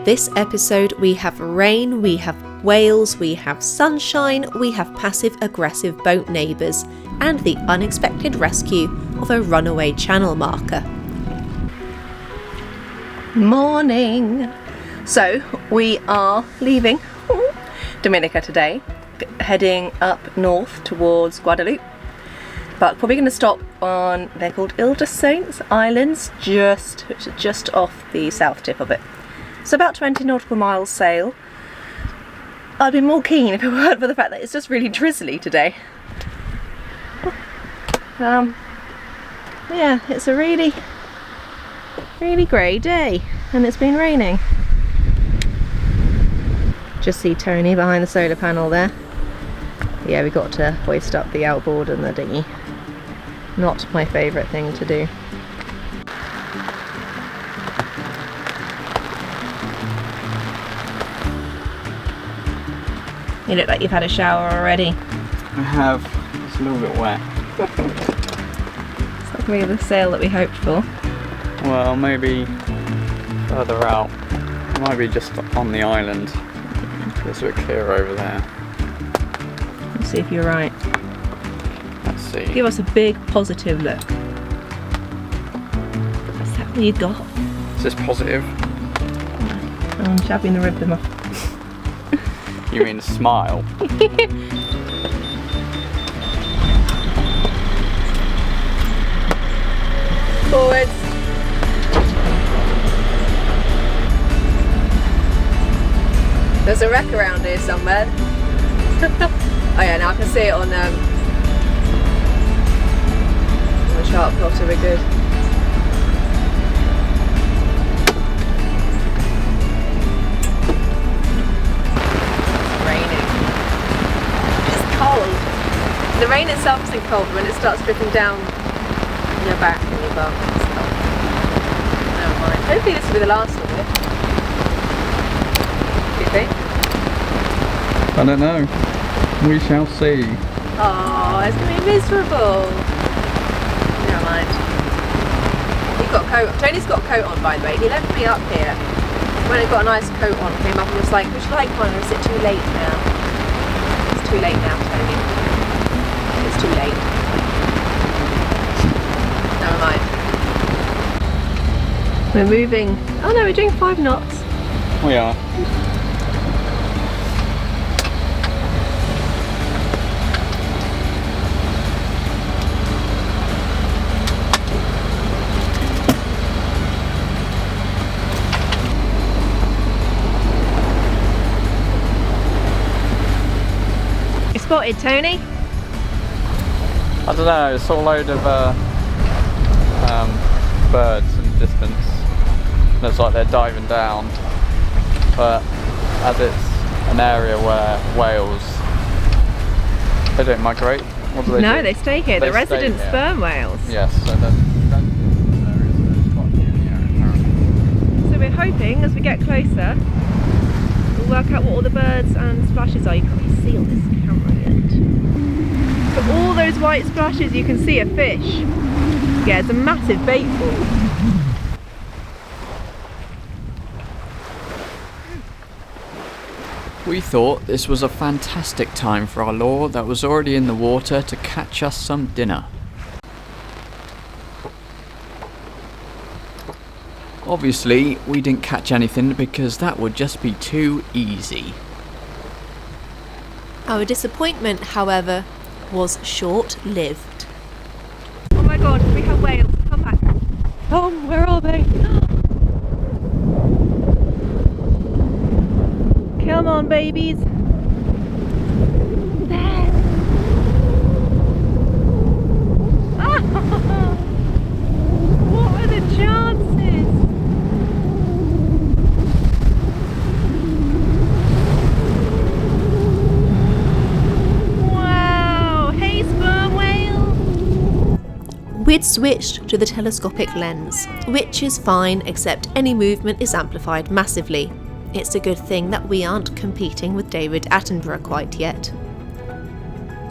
This episode we have rain, we have whales, we have sunshine, we have passive-aggressive boat neighbours, and the unexpected rescue of a runaway channel marker. Morning! So, we are leaving Dominica today, heading up north towards Guadeloupe, but probably going to stop on, they're called Ile-de-Saints Islands, just off the south tip of it. So about 20 nautical miles sail. I'd be more keen if it weren't for the fact that it's just really drizzly today. Yeah, it's a really grey day and it's been raining. Just see Tony behind the solar panel there. Yeah, we got to hoist up the outboard and the dinghy. Not my favourite thing to do. You look like you've had a shower already. I have. It's a little bit wet. It's not going to be the sail that we hoped for. Well, maybe further out. It might be just on the island. It's a bit clearer over there. Let's see if you're right. Let's see. Give us a big positive look. Is that what you got? Is this positive? I'm jabbing the ribbon off. You mean smile? Forwards. There's a wreck around here somewhere. Oh yeah, now I can see it on the chart plotter. We're good. The rain itself isn't cold, when it starts dripping down your back and your bum and stuff. Never mind. Hopefully this will be the last of it. Do you think? I don't know. We shall see. Oh, it's going to be miserable. Never mind. You've got a coat. Tony's got a coat on, by the way. He left me up here. When he got a nice coat on, came up and was like, would you like one, or is it too late now? It's too late now, Tony. It's too late. Never mind. We're moving. Oh no, we're doing 5 knots. We are. You spotted Tony? I don't know, it's all a load of birds in the distance. Looks like they're diving down, but as it's an area where whales, they don't migrate. What do they do? No, they stay here. They're resident sperm whales. Yes, so they're quite a few in the area apparently. So we're hoping as we get closer, we'll work out what all the birds and splashes are. You can't see on this camera yet. But all those white splashes, you can see a fish. Yeah, it's a massive bait pool. We thought this was a fantastic time for our lure that was already in the water to catch us some dinner. Obviously, we didn't catch anything because that would just be too easy. Our disappointment, however, was short-lived. Oh my god, we have whales. Come back. Tom, where are they? Come on, babies. There. What are the chances? Wow. Hey, sperm whale. We'd switched to the telescopic lens, which is fine except any movement is amplified massively. It's a good thing that we aren't competing with David Attenborough quite yet.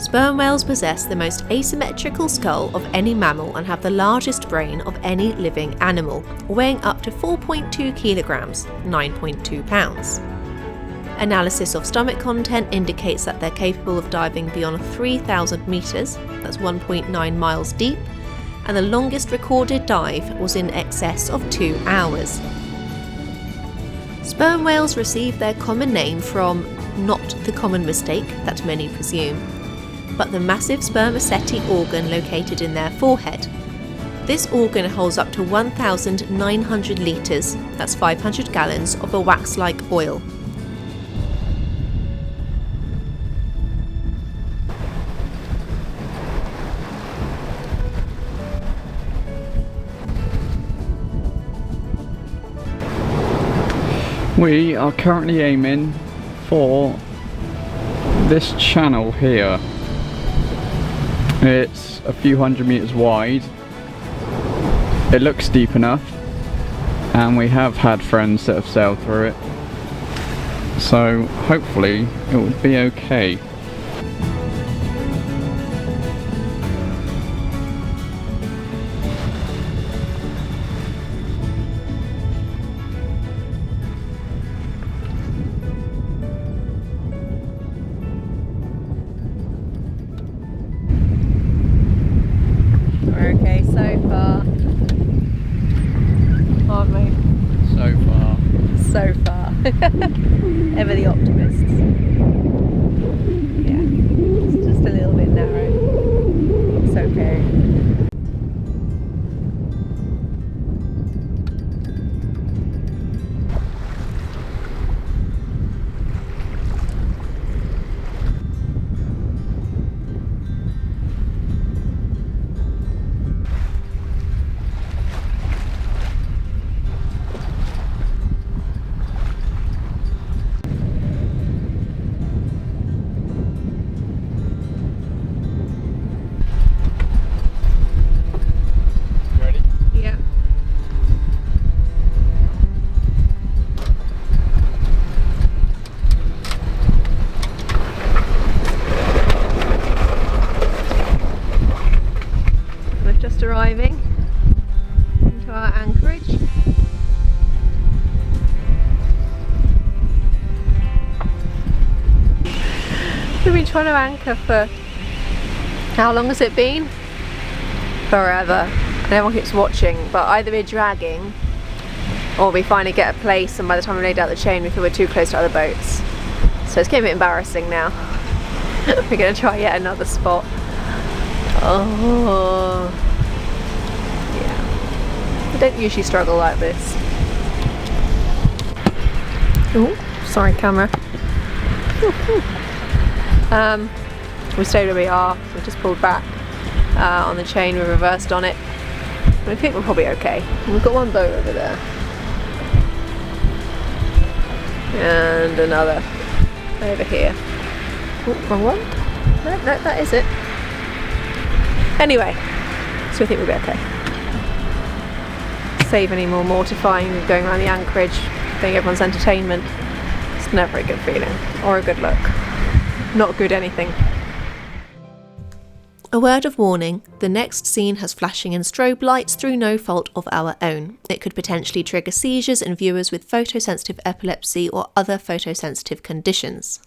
Sperm whales possess the most asymmetrical skull of any mammal and have the largest brain of any living animal, weighing up to 4.2 kilograms, 9.2 pounds. Analysis of stomach content indicates that they're capable of diving beyond 3,000 metres, that's 1.9 miles deep, and the longest recorded dive was in excess of 2 hours. Sperm whales receive their common name from not the common mistake that many presume, but the massive spermaceti organ located in their forehead. This organ holds up to 1,900 litres, that's 500 gallons, of a wax-like oil. We are currently aiming for this channel here. It's a few hundred meters wide. It looks deep enough, and we have had friends that have sailed through it, so hopefully it would be okay. Okay, so far. Aren't we? So far. So far. Ever the optimists. Yeah, it's just a little bit narrow. It's okay. Arriving into our anchorage. We've been trying to anchor for how long has it been? Forever. And everyone keeps watching, but either we're dragging or we finally get a place, and by the time we laid out the chain we feel we're too close to other boats. So it's getting a bit embarrassing now. We're going to try yet another spot. Oh. I don't usually struggle like this. Oh, sorry camera. We stayed where we are, so we just pulled back on the chain, we reversed on it. I think we're probably okay. We've got one boat over there. And another over here. Oh, wrong one? No, that is it. Anyway, so I think we'll be okay. Save any more mortifying of going around the anchorage, being everyone's entertainment. It's never a good feeling, or a good look. Not good anything. A word of warning, the next scene has flashing and strobe lights through no fault of our own. It could potentially trigger seizures in viewers with photosensitive epilepsy or other photosensitive conditions.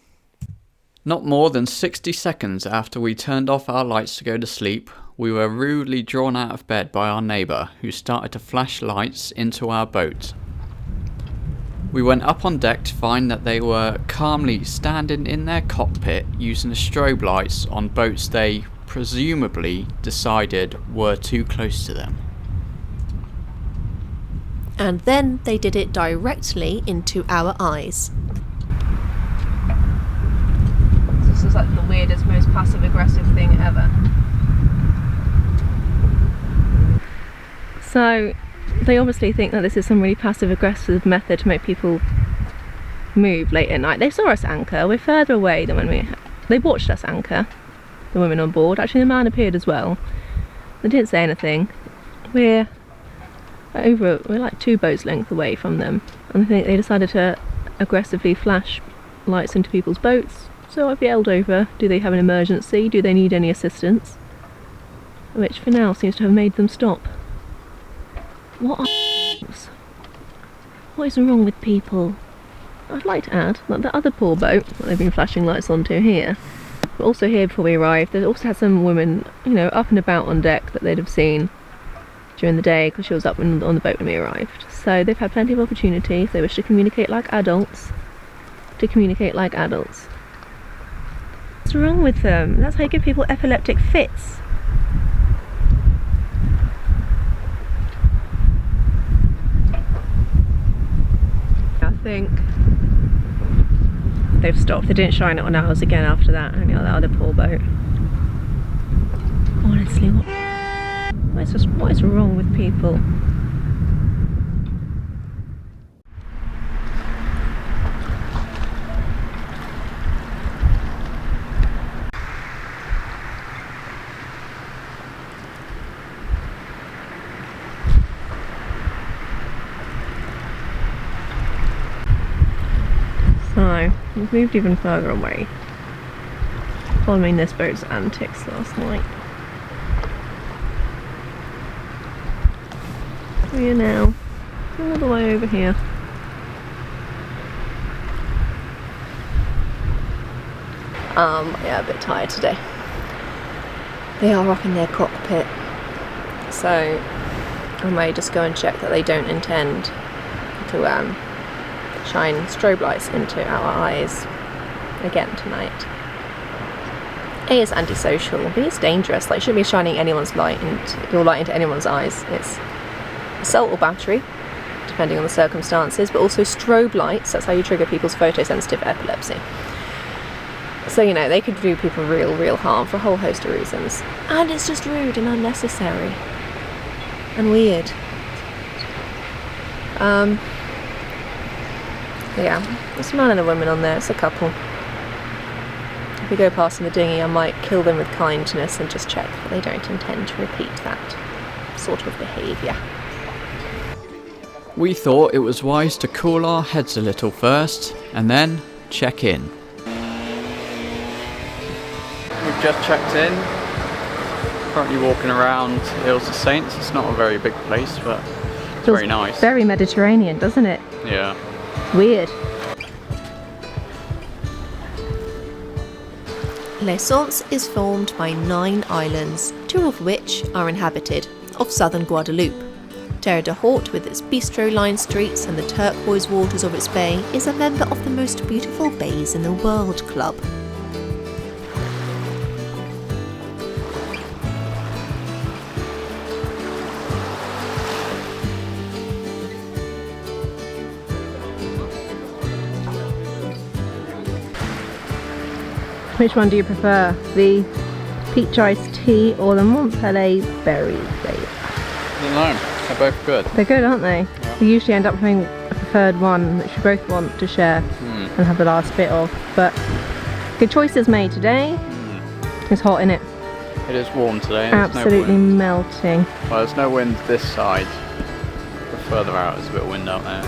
Not more than 60 seconds after we turned off our lights to go to sleep, we were rudely drawn out of bed by our neighbour, who started to flash lights into our boat. We went up on deck to find that they were calmly standing in their cockpit using the strobe lights on boats they presumably decided were too close to them. And then they did it directly into our eyes. This is like the weirdest, most passive-aggressive thing ever. So they obviously think that this is some really passive-aggressive method to make people move late at night. They saw us anchor. We're further away than when they watched us anchor, the women on board. Actually the man appeared as well. They didn't say anything. We're like 2 boats length away from them, and I think they decided to aggressively flash lights into people's boats, So I've yelled over, do they have an emergency? Do they need any assistance? Which for now seems to have made them stop. What are What is wrong with people? I'd like to add that the other poor boat that they've been flashing lights onto here, but also here before we arrived, they also had some women, you know, up and about on deck that they'd have seen during the day because she was up on the boat when we arrived. So they've had plenty of opportunity, if they wish to communicate like adults, to communicate like adults. What's wrong with them? That's how you give people epileptic fits. I think they've stopped. They didn't shine it on ours again after that, only on the other poor boat. Honestly, what is wrong with people? So, we've moved even further away, following this boat's antics last night. We are now all the way over here. Yeah, a bit tired today. They are up in their cockpit, so I may just go and check that they don't intend to shine strobe lights into our eyes again tonight. A, it's antisocial, B, it's dangerous. Like, you shouldn't be shining your light into anyone's eyes. It's assault or battery, depending on the circumstances, but also strobe lights, that's how you trigger people's photosensitive epilepsy. So, you know, they could do people real harm for a whole host of reasons. And it's just rude and unnecessary. And weird. Yeah, there's a man and a woman on there, it's a couple. If we go past in the dinghy, I might kill them with kindness and just check that they don't intend to repeat that sort of behaviour. We thought it was wise to cool our heads a little first, and then check in. We've just checked in. Currently walking around Hills of Saints. It's not a very big place, but it's very nice. Very Mediterranean, doesn't it? Yeah. Weird. L'Essence is formed by 9 islands, 2 of which are inhabited, of southern Guadeloupe. Terre de Haute, with its bistro-lined streets and the turquoise waters of its bay, is a member of the most beautiful bays in the world club. Which one do you prefer? The peach iced tea or the Montpellier berry flavour? I don't know. They're both good. They're good, aren't they? Yeah. We usually end up having a preferred one which we both want to share and have the last bit of. But good choices made today. It's hot, innit? It is warm today. Absolutely melting. Well, there's no wind this side, but further out there's a bit of wind out there.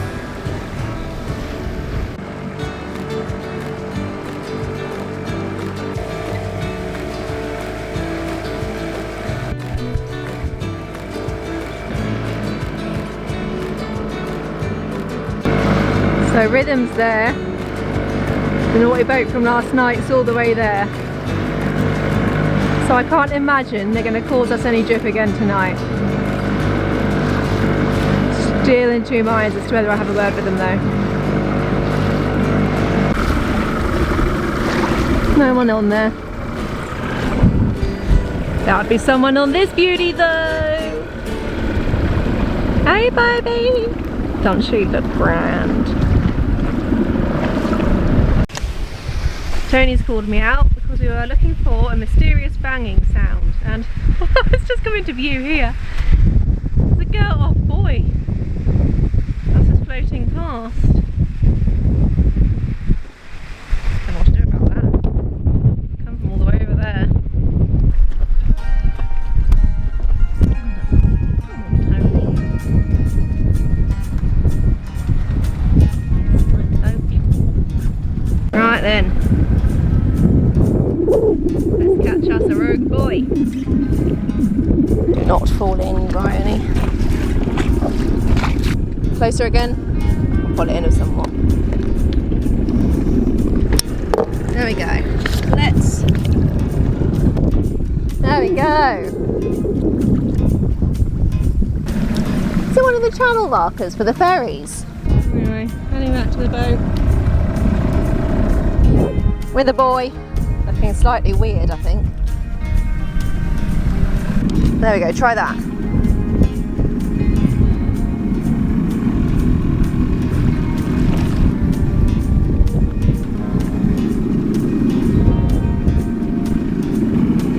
So Rhythm's there. The naughty boat from last night's all the way there. So I can't imagine they're going to cause us any drip again tonight. Still in 2 minds as to whether I have a word with them though. No one on there. That would be someone on this beauty though. Hey baby! Don't she look grand? Tony's called me out because we were looking for a mysterious banging sound and it's just come into view here. There's a girl, oh boy, that's just floating past. I don't know what to do about that. Come from all the way over there. Right then. boy. Do not fall in, Bryony. Closer again. I'll pull it in with some more. There we go. There we go. Is it one of the channel markers for the ferries? Anyway, heading back to the boat. With a boy. Looking slightly weird, I think. There we go, try that.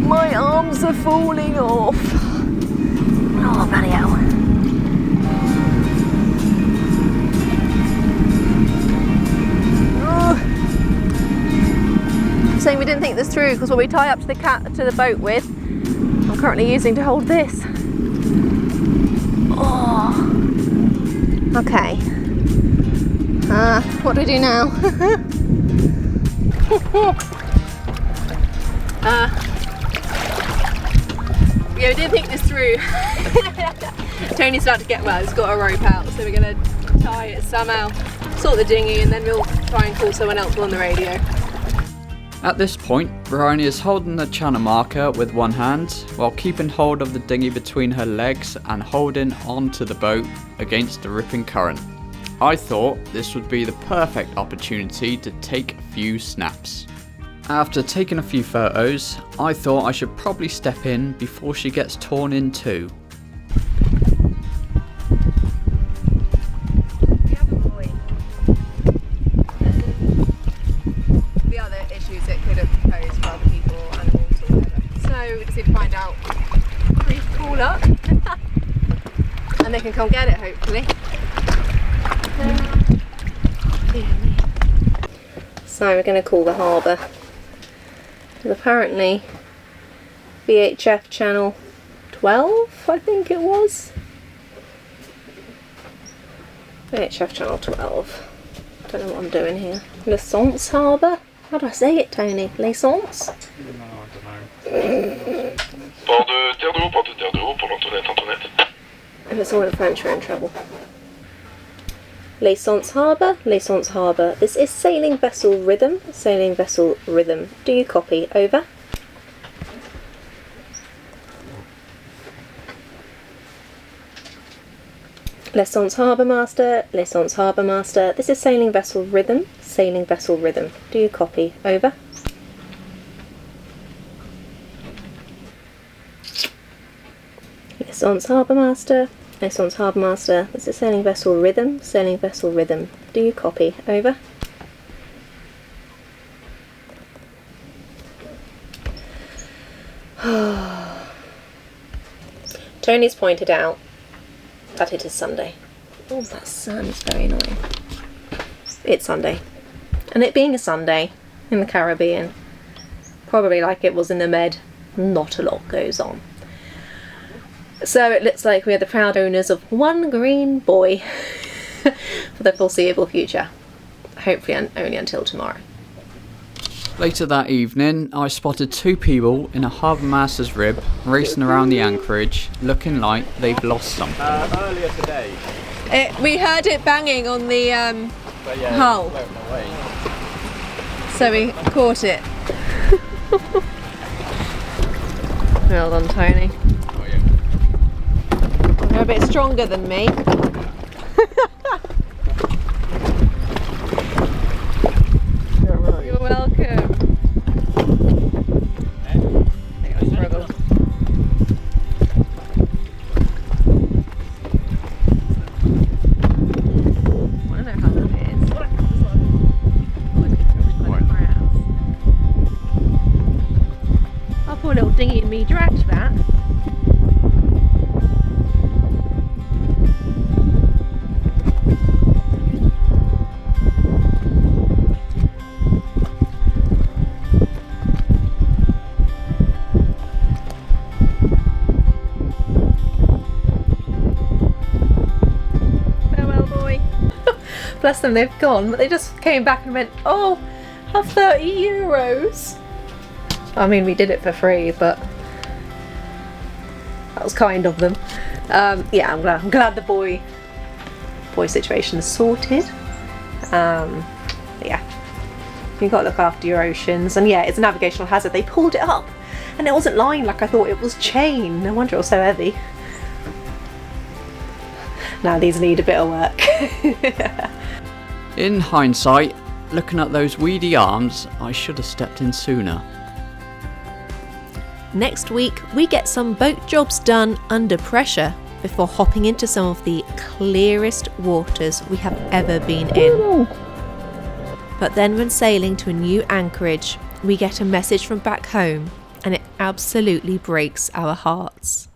My arms are falling off. Oh, bloody hell. Saying we didn't think this through because what we tie up to the boat with, I'm currently using to hold this. Oh. Okay. What do we do now? Yeah, we didn't think this through. Tony's about to get well, he's got a rope out, so we're gonna tie it somehow, sort the dinghy, and then we'll try and call someone else on the radio. At this point, Bryony is holding the channel marker with one hand while keeping hold of the dinghy between her legs and holding onto the boat against the ripping current. I thought this would be the perfect opportunity to take a few snaps. After taking a few photos, I thought I should probably step in before she gets torn in two. The other issues it could have posed for other people, animals or whatever. So we just need to find out if we call up and they can come get it, hopefully. So we're going to call the harbour. Apparently VHF channel 12, I think it was. VHF channel 12. Don't know what I'm doing here. L'Essence Harbour? How do I say it, Tony? L'Essence? No, I don't know. Port de terre d'eau, pour l'Antoinette. If it's all in French, we're in trouble. L'Essence Harbour, L'Essence Harbour. This is sailing vessel rhythm, sailing vessel rhythm. Do you copy? Over. L'Essence Harbour Master, L'Essence Harbour Master. This is sailing vessel rhythm, sailing vessel rhythm. Do you copy? Over. L'Essence Harbour Master, L'Essence Harbour Master. This is sailing vessel rhythm, sailing vessel rhythm. Do you copy? Over. Tony's pointed out that it is Sunday. Oh, that sun is very annoying. It's Sunday. And it being a Sunday in the Caribbean, probably like it was in the Med, not a lot goes on. So it looks like we are the proud owners of one green boy for the foreseeable future. Hopefully only until tomorrow. Later that evening, I spotted two people in a harbour master's rib racing around the anchorage, looking like they've lost something. Earlier today. We heard it banging on the But yeah, hull, so we caught it. Well done, Tony. Oh, yeah. You're a bit stronger than me. You're welcome. I think I struggled. I don't know how that is. Our poor little dinghy and me dragged that. Bless them, they've gone, but they just came back and went, oh, have €30. I mean, we did it for free, but That was kind of them. Yeah, I'm glad the buoy situation is sorted. Yeah, you've got to look after your oceans. And yeah, it's a navigational hazard. They pulled it up and it wasn't lying like I thought it was chain. No wonder it was so heavy. Now these need a bit of work. In hindsight, looking at those weedy arms, I should have stepped in sooner. Next week, we get some boat jobs done under pressure before hopping into some of the clearest waters we have ever been in. But then when sailing to a new anchorage, we get a message from back home and it absolutely breaks our hearts.